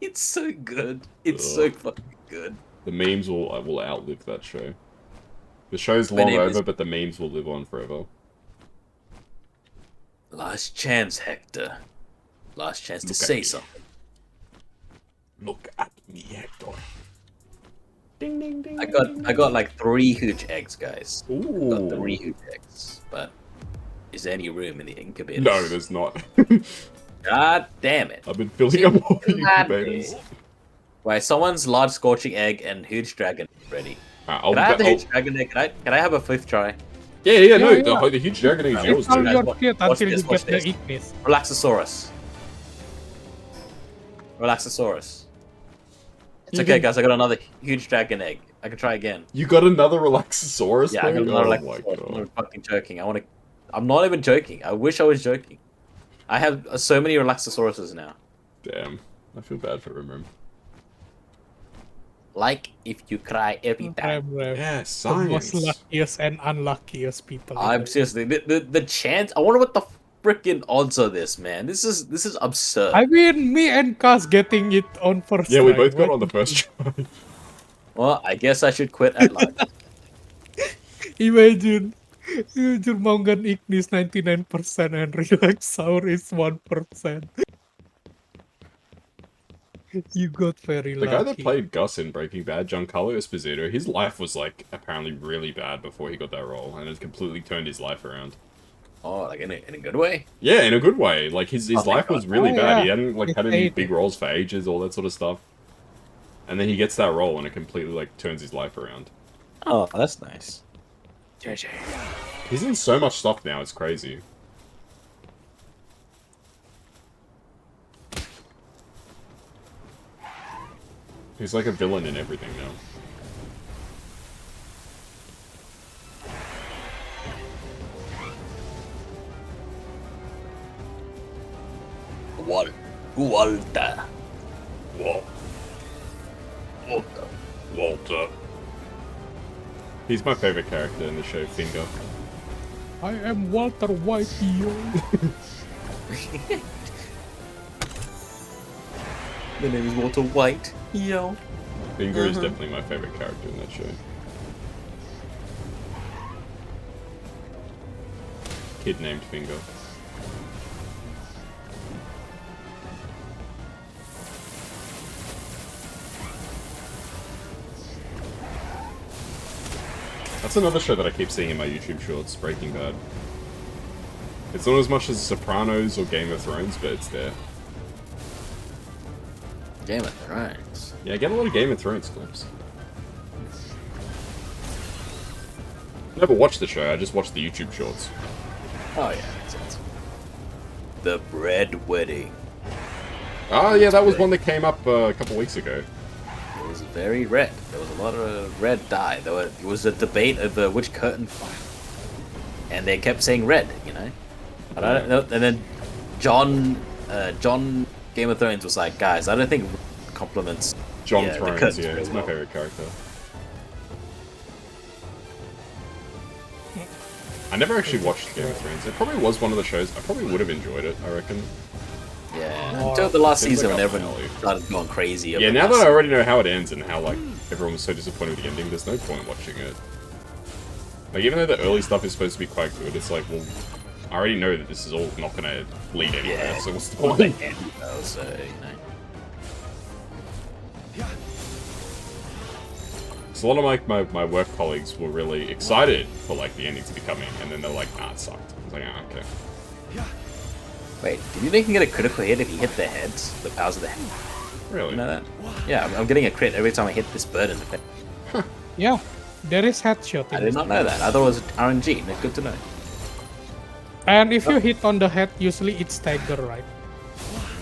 It's so good. It's so Ugh. fucking good. The memes will outlive that show. The show's My long name over, is- but the memes will live on forever. Last chance, Hector. Last chance to Look at say me. something. Look at me, Hector. Ding ding ding. I got like 3 huge eggs, guys. I got Ooh. 3 huge eggs, but is there any room in the incubators? No, there's not. God damn it. I've been filling up all the God incubators. damn. Wait, someone's large scorching egg and huge dragon ready. I'll Can I have the I'll- huge dragon egg? Can I have a 5th try? Yeah, no, Yeah. The huge dragon age It's yours, All guys, your dude. shit watch until this, you watch get the this. Ignis. Relaxosaurus. Relaxosaurus. It's You okay, can- guys. I got another huge dragon egg. I can try again. You got another Relaxosaurus? Yeah, I got thing? another Oh my Relaxosaurus. I'm god. not fucking joking. I'm not even joking. I wish I was joking. I have so many Relaxosauruses now. Damn. I feel bad for him. Like if you cry every time. Rem. Yeah, The most science. luckiest and unluckiest people. I'm seriously the chance. I wonder what the freaking odds are this, man. This is absurd. I mean, me and Kaz getting it on first Yeah, we try. both got What on the do first you try. Well, I guess I should quit at life. think? Imagine Jurmangan Ignis 99% and Relaxaur is 1%. You got very The lucky. guy that played Gus in Breaking Bad, Giancarlo Esposito, his life was like apparently really bad before he got that role, and it completely turned his life around. Oh, like in a good way. Yeah, in a good way. Like his Oh, thank life was God. really Oh, bad. yeah. He hadn't like It's had any hated. big roles for ages, all that sort of stuff. And then he gets that role, and it completely like turns his life around. Oh, that's nice. JJ. He's in so much stuff now; it's crazy. He's like a villain in everything now. Walter. Walter. Walter. Walter. He's my favorite character in the show, Finger. I am Walter White, yo. The name is Walter White. Yo. Finger is definitely my favorite character in that show. Kid named Finger. That's another show that I keep seeing in my YouTube shorts, Breaking Bad. It's not as much as Sopranos or Game of Thrones, but it's there. Game of Thrones. Yeah, I get a lot of Game of Thrones clips. Never watched the show, I just watched the YouTube shorts. Oh yeah, makes sense. The Bread Wedding. Oh yeah, that was one that came up a couple weeks ago. It was very red. There was a lot of red dye. It was a debate over which curtain file. And they kept saying red, you know? I don't know. And then John Game of Thrones was like, guys, I don't think red compliments John the Thrones, curtains yeah, very he's my well. favorite character. I never actually watched Game of Thrones. It probably was one of the shows. I probably would have enjoyed it, I reckon. Yeah, until the last Seems season like when up my everyone alley. started going crazy. Yeah, over now last that I already know how it ends and how, like, everyone was so disappointed with the ending, there's no point watching it. Like, even though the early stuff is supposed to be quite good, it's like, well, I already know that this is all not gonna lead anywhere, Yeah, so what's the all point? the end, though, so, you know. So a lot of my work colleagues were really excited for, like, the ending to be coming, and then they're like, nah, it sucked. I was like, ah, okay. Wait, did you think you can get a critical hit if you hit the heads? The powers of the head? Really? You know that? Yeah, I'm getting a crit every time I hit this bird in the face. Yeah, there is headshot. I in did this. not know that. I thought it was RNG. That's good to know. And if you hit on the head, usually it's tiger, right?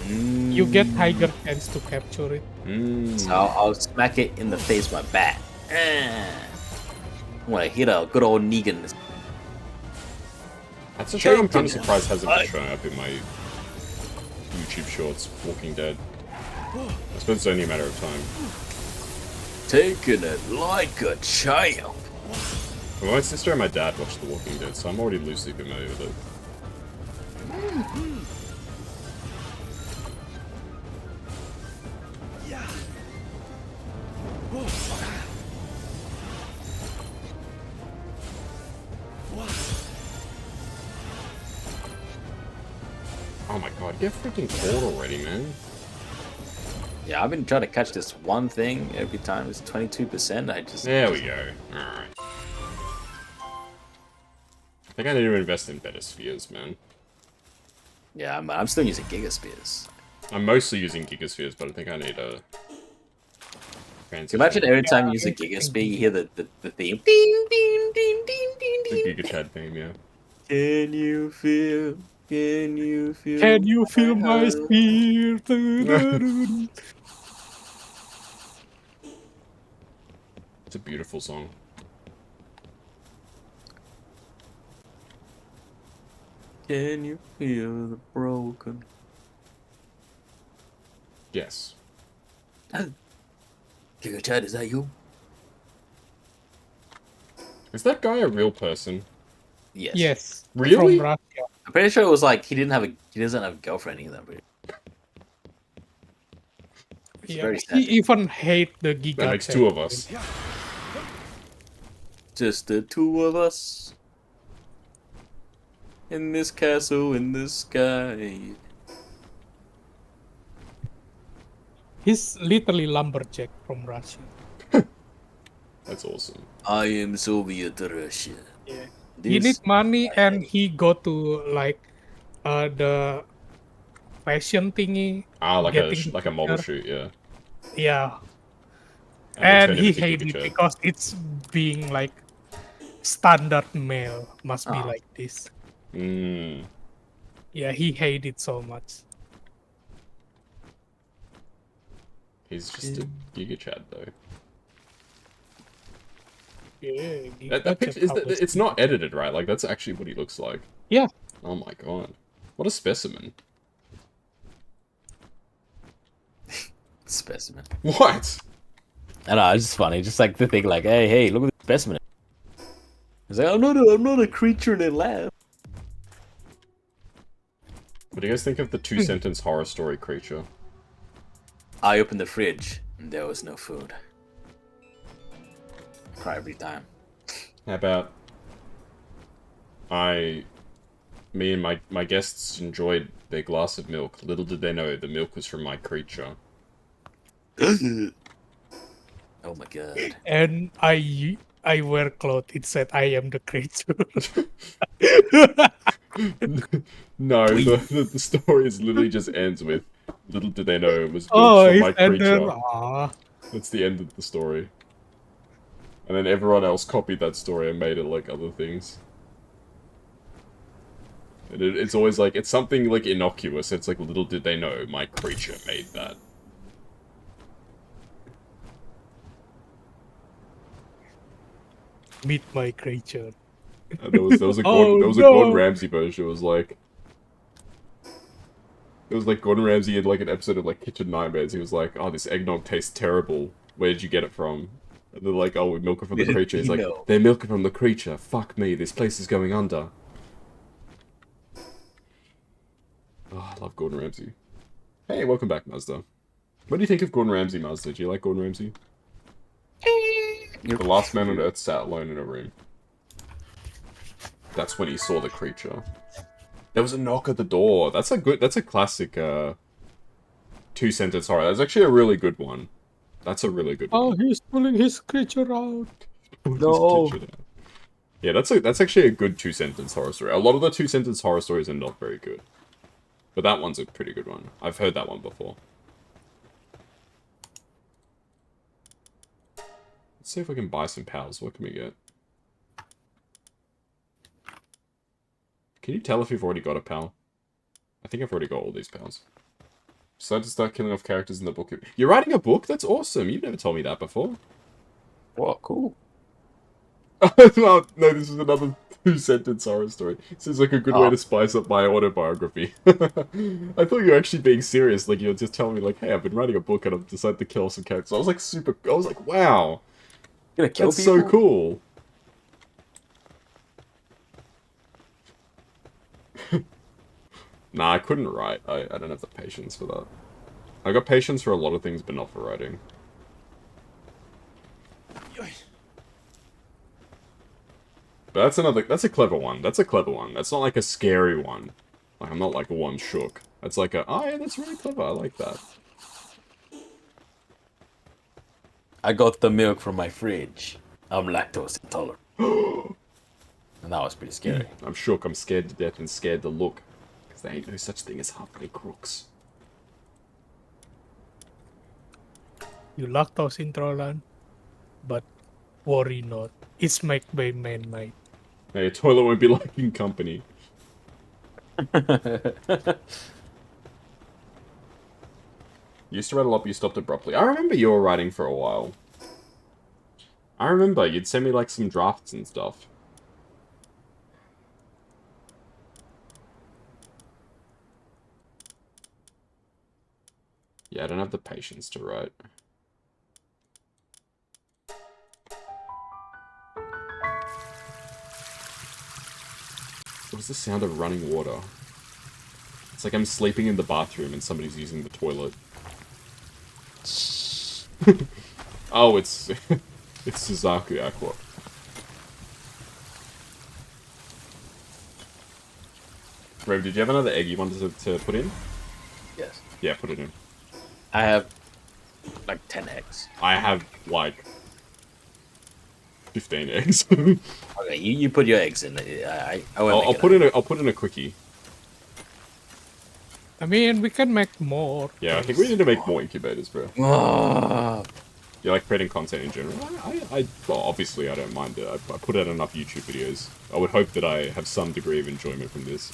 You get higher chance to capture it. So I'll smack it in the face with my bat. I'm gonna hit a good old Negan. That's a show I'm kind of Taken. surprised hasn't been shown up in my YouTube shorts, Walking Dead. I suppose it's only a matter of time. taking it like a champ. Well, my sister and my dad watched The Walking Dead, so I'm already loosely familiar with it. Oh my god, get freaking caught already, man. Yeah, I've been trying to catch this one thing every time. It's 22%. I just... There we go. Alright. I think I need to invest in better spheres, man. Yeah, I'm still using Gigaspears. I'm mostly using Gigaspheres, but I think I need a... Imagine every time you use a Gigasphere, you hear the theme. Ding, ding, ding, ding, ding, The ding. Giga Chad theme, yeah. Can you feel? Can you feel? Can you feel my heart? spear? It's a beautiful song. Can you feel the broken? Yes. Giga Chad, is that you? Is that guy a real person? Yes. Yes. Really? From Russia. I'm pretty sure it was like he doesn't have a girlfriend either. But Yeah, very he sad. even hate the Giga. That makes Chad. two of us. Just the two of us in this castle in the sky. He's literally lumberjack from Russia. That's awesome. I am Soviet Russia. Yeah. He need money and he go to like the fashion thingy. Ah, like getting a model picture. shoot, yeah. Yeah. they And turn he him into hate Giga it Chad. because it's being like standard male must be Ah. like this. Mm. Yeah, he hate it so much. He's just a Giga Chad, though. Yeah, That picture, it's not edited, right? Like, that's actually what he looks like. Yeah. Oh my god. What a specimen. Specimen. What? I don't know, it's just funny. Just like to think like, hey, look at the specimen. It's like, I'm not a creature in a lab. What do you guys think of the two-sentence horror story creature? I opened the fridge and there was no food. I cry every time. How about... Me and my guests enjoyed their glass of milk. Little did they know the milk was from my creature. Oh my god. And I wear clothes. It said I am the creature. No, the story is literally just ends with little did they know it was milk Oh, from my it's ended. creature. Ah. That's the end of the story. And then everyone else copied that story and made it like other things. And it's always like, it's something like innocuous. It's like, little did they know my creature made that. Meet my creature. And there was a Oh, Gordon, a no. Gordon Ramsay version. It was like Gordon Ramsay in like an episode of like Kitchen Nightmares. He was like, "Oh, this eggnog tastes terrible. Where did you get it from?" And they're like, "Oh, we milk it from the creature." He's like, "They're milking from the creature. Fuck me, this place is going under." Oh, I love Gordon Ramsay. Hey, welcome back, Mazda. What do you think of Gordon Ramsay, Mazda? Do you like Gordon Ramsay? The last man on Earth sat alone in a room. That's when he saw the creature. There was a knock at the door. That's a classic, two-sentence horror. That's actually a really good one. That's a really good Oh, one. he's pulling his creature out. No. Yeah, that's actually a good two-sentence horror story. A lot of the two-sentence horror stories are not very good. But that one's a pretty good one. I've heard that one before. Let's see if we can buy some pals. What can we get? Can you tell if you've already got a pal? I think I've already got all these pals. Decided to start killing off characters in the book. You're writing a book? That's awesome. You've never told me that before. What? Cool. No, this is another Who sent in Sarah's story? Seems like a good Oh. way to spice up my autobiography. I thought you were actually being serious. Like, you were just telling me, like, hey, I've been writing a book and I've decided to kill some characters. I was like, wow. You're gonna kill That's people? so cool. Nah, I couldn't write. I don't have the patience for that. I got patience for a lot of things, but not for writing. But that's a clever one. That's a clever one. That's not like a scary one. Like, I'm not like one shook. That's like a, oh yeah, that's really clever. I like that. I got the milk from my fridge. I'm lactose intolerant. And that was pretty scary. I'm shook. I'm scared to death and scared to look. Because there ain't no such thing as halfway crooks. You lactose intolerant, but worry not. It's made by man-made. Now your toilet won't be liking company. You used to write a lot, but you stopped abruptly. I remember you were writing for a while. I remember you'd send me like some drafts and stuff. Yeah, I don't have the patience to write. What was the sound of running water? It's like I'm sleeping in the bathroom and somebody's using the toilet. Oh, it's it's Suzaku Aqua. Rev, did you have another egg you wanted to put in? Yes. Yeah, put it in. I have like 10 eggs. I have like 15 eggs. Okay, you put your eggs in. I'll put in a quickie. I mean, we can make more. Yeah, I think we need to make more incubators, bro. Oh, You like creating content in general? Well, obviously I don't mind it. I put out enough YouTube videos. I would hope that I have some degree of enjoyment from this.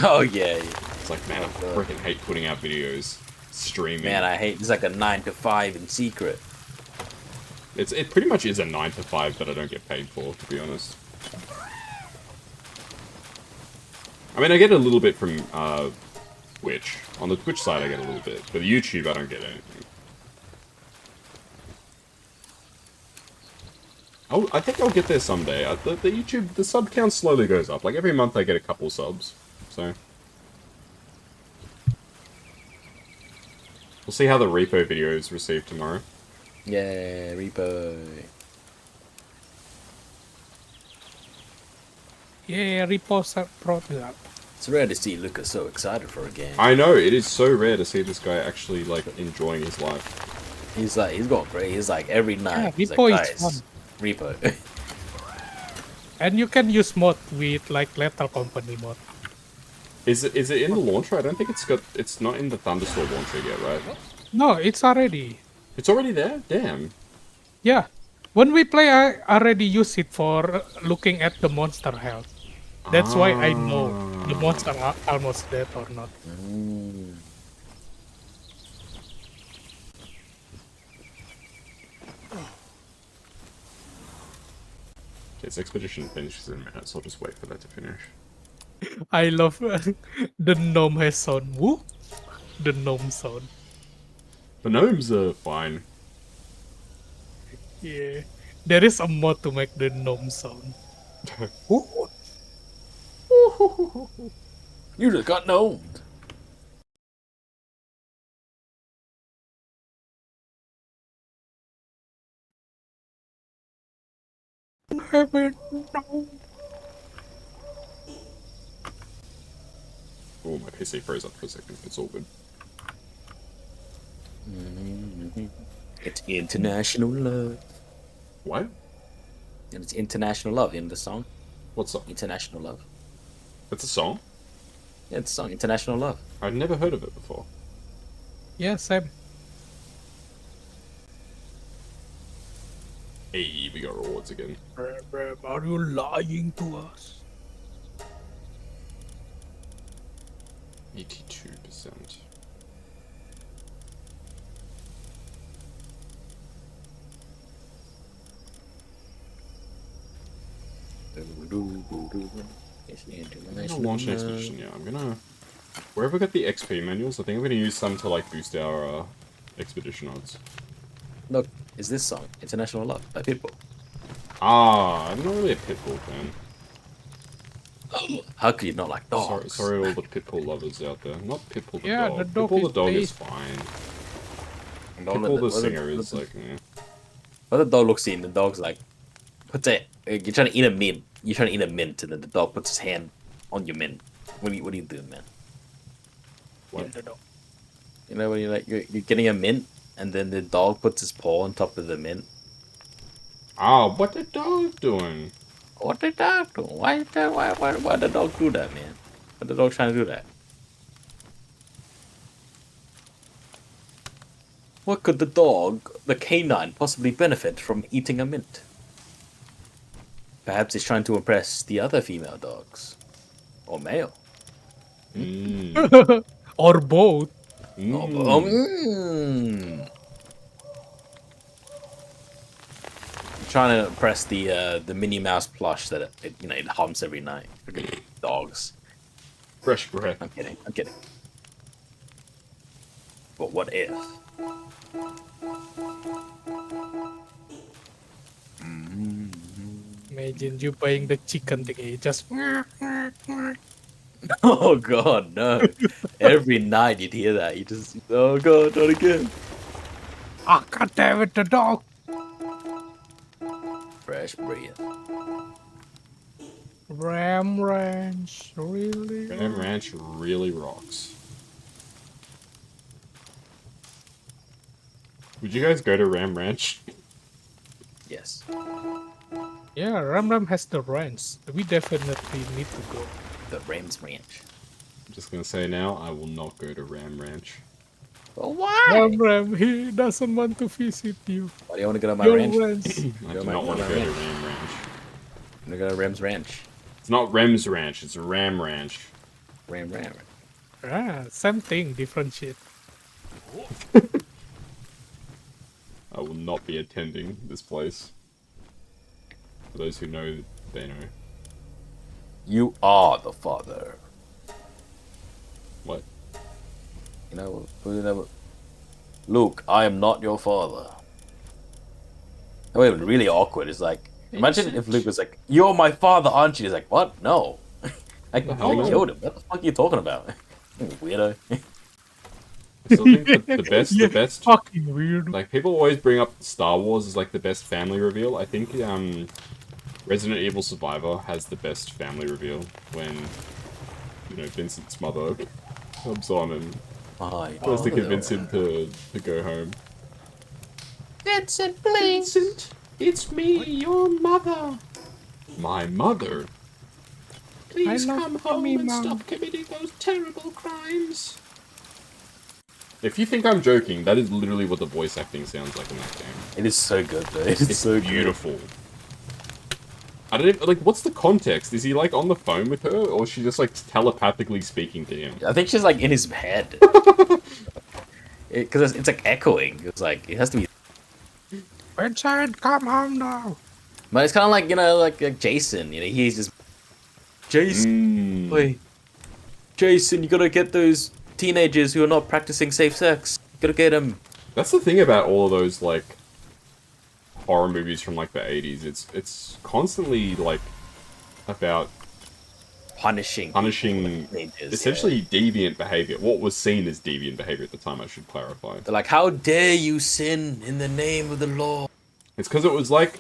oh yeah. It's like, man, I freaking hate putting out videos, streaming. Man, I hate. It's like a 9 to 5 in secret. It pretty much is a 9 to 5 that I don't get paid for, to be honest. I mean, I get a little bit from Twitch. On the Twitch side, I get a little bit, but the YouTube, I don't get anything. I think I'll get there someday. The YouTube, the sub count slowly goes up. Like every month, I get a couple subs. So we'll see how the repo video is received tomorrow. Yeah, repo. Yeah, repost product. It's rare to see Lucas so excited for a game. I know, it is so rare to see this guy actually, like, enjoying his life. He's going crazy. He's like every night. Yeah, He's repo like, is fun. Repo. And you can use mod with like Lethal Company mod. Is it in the launcher? I don't think it's not in the Thunderstorm launcher yet, right? No, it's already. It's already there? Damn. Yeah. When we play, I already use it for looking at the monster health. That's why I know the monster are almost dead or not. Okay, this expedition finishes in a minute, so I'll just wait for that to finish. I love the gnome has sound. Woo! The gnome sound. The gnomes are fine. Yeah. There is a mod to make the gnome sound. Woo! You just got gnomed. Heaven, no. Oh, my PC froze up for a second. It's all good. It's international love. What? And it's international love in the song. What song? International love. It's a song? Yeah, it's a song. International love. I'd never heard of it before. Yeah, same. Hey, we got rewards again. Are you lying to us? 82%. I'm gonna launch an expedition. Yeah, I'm gonna. Wherever we got the XP manuals, I think I'm gonna use some to like boost our expedition odds. Look, is this song International Love by Pitbull? Ah, I'm not really a Pitbull fan. How could you not like dogs? Sorry, all the Pitbull lovers out there. Not Pitbull the Yeah, dog. the dog Pitbull the is dog is tasty. fine. Don't Pitbull the let singer is like, eh. What the dog looks in, the dog's like, puts it. You're trying to eat a mint. You're trying to eat a mint, and then the dog puts his hand on your mint. What are you doing, man? What? You know when you're getting a mint, and then the dog puts his paw on top of the mint. Ah, what the dog doing? What the dog do? Why the dog do that, man? What the dog trying to do that? What could the dog, the canine, possibly benefit from eating a mint? Perhaps he's trying to impress the other female dogs. Or male. Mm. Or both. Mm. Trying to impress the Minnie Mouse plush that it humps every night. Freaking dogs. Fresh breath. I'm kidding. But what if? Imagine you buying the chicken thingy, just Oh god, no. Every night you'd hear that. You just, oh god, not again. ah, god damn it, the dog. Fresh breath. Ram Ranch, really? Ram Ranch really rocks. Would you guys go to Ram Ranch? Yes. Yeah, Ram has the ranch. We definitely need to go. The Rams Ranch. I'm just gonna say now, I will not go to Ram Ranch. Well, why? Ram, he doesn't want to visit you. Why do you want to go to my Your ranch? ranch. I do not want to go to Ram Ranch. I'm gonna go to Rams Ranch. It's not Rem's Ranch, it's Ram Ranch. Ram. Ah, same thing, different shit. I will not be attending this place. For those who know, they know. You are the father. What? You know, Luke, I am not your father. That would have been really awkward. It's like, imagine if Luke was like, "You're my father, aren't you?" He's like, "What? No." I killed him. What the fuck are you talking about? Weirdo. I still think the best, Fucking weird. like, people always bring up Star Wars as, like, the best family reveal. I think, Resident Evil Survivor has the best family reveal when, Vincent's mother comes on and tries to convince him to go home. Vincent, please. Vincent, it's me, your mother. My mother? Please I love come home me, and Mom. stop committing those terrible crimes. If you think I'm joking, that is literally what the voice acting sounds like in that game. It is so good, though. It's so Beautiful. I don't even, like, what's the context? Is he, like, on the phone with her, or is she just, like, telepathically speaking to him? Good. I think she's like in his head. Because it's like echoing. It's like it has to be. Vincent, come home now. But it's kind of like like Jason. He's just Jason. Wait, Jason, you gotta get those teenagers who are not practicing safe sex. You gotta get them. That's the thing about all of those, like, horror movies from, like, the 80s. It's constantly, like, about Punishing teenagers, essentially deviant behavior. What was seen as deviant behavior at the time, I should clarify. They're like, how dare you sin in the name of the law? It's because it was like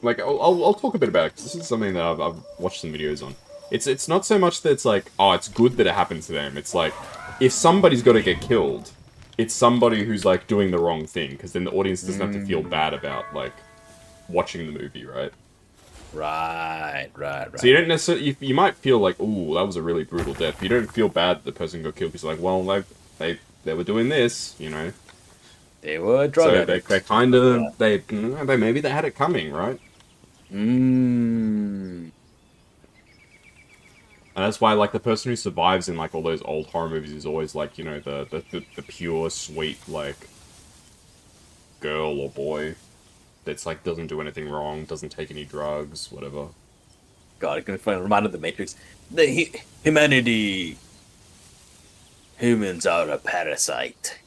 I'll talk a bit about it, because this is something that I've watched some videos on. It's not so much that it's like, oh, it's good that it happened to them. It's like, if somebody's got to get killed, it's somebody who's, like, doing the wrong thing, because then the audience doesn't have to feel bad about, like, watching the movie, right? Right. So you don't necessarily, you might feel like, ooh, that was a really brutal death, but you don't feel bad that the person got killed, because like, well, they were doing this, They were drug So addicts. they kind of, they maybe they had it coming, right? Mm. And that's why, like, the person who survives in, like, all those old horror movies is always, like, the pure, sweet, like, girl or boy that's, like, doesn't do anything wrong, doesn't take any drugs, whatever. God, I can find reminded the Matrix. Humanity. Humans are a parasite.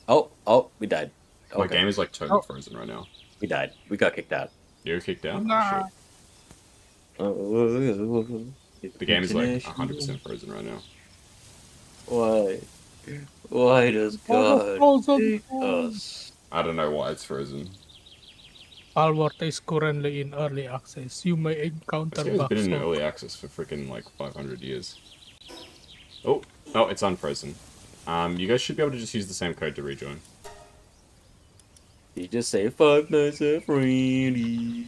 Oh, we died. My Okay, game is like totally Oh, frozen right now. we died. We got kicked out. You're kicked out? Oh nah. shit. The game is like 100% frozen right now. Why? Why does Oh, God frozen hate throne. us? I don't know why it's frozen. Palworld is currently in early access. You may This encounter game has been bugs in or early access for freaking like 500 years. Oh, oh, it's unfrozen. You guys should be able to just use the same code to rejoin. You just say Five Nights at Freddy's.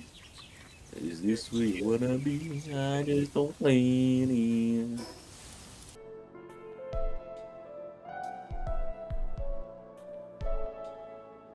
Is this where you wanna be? I just don't play it.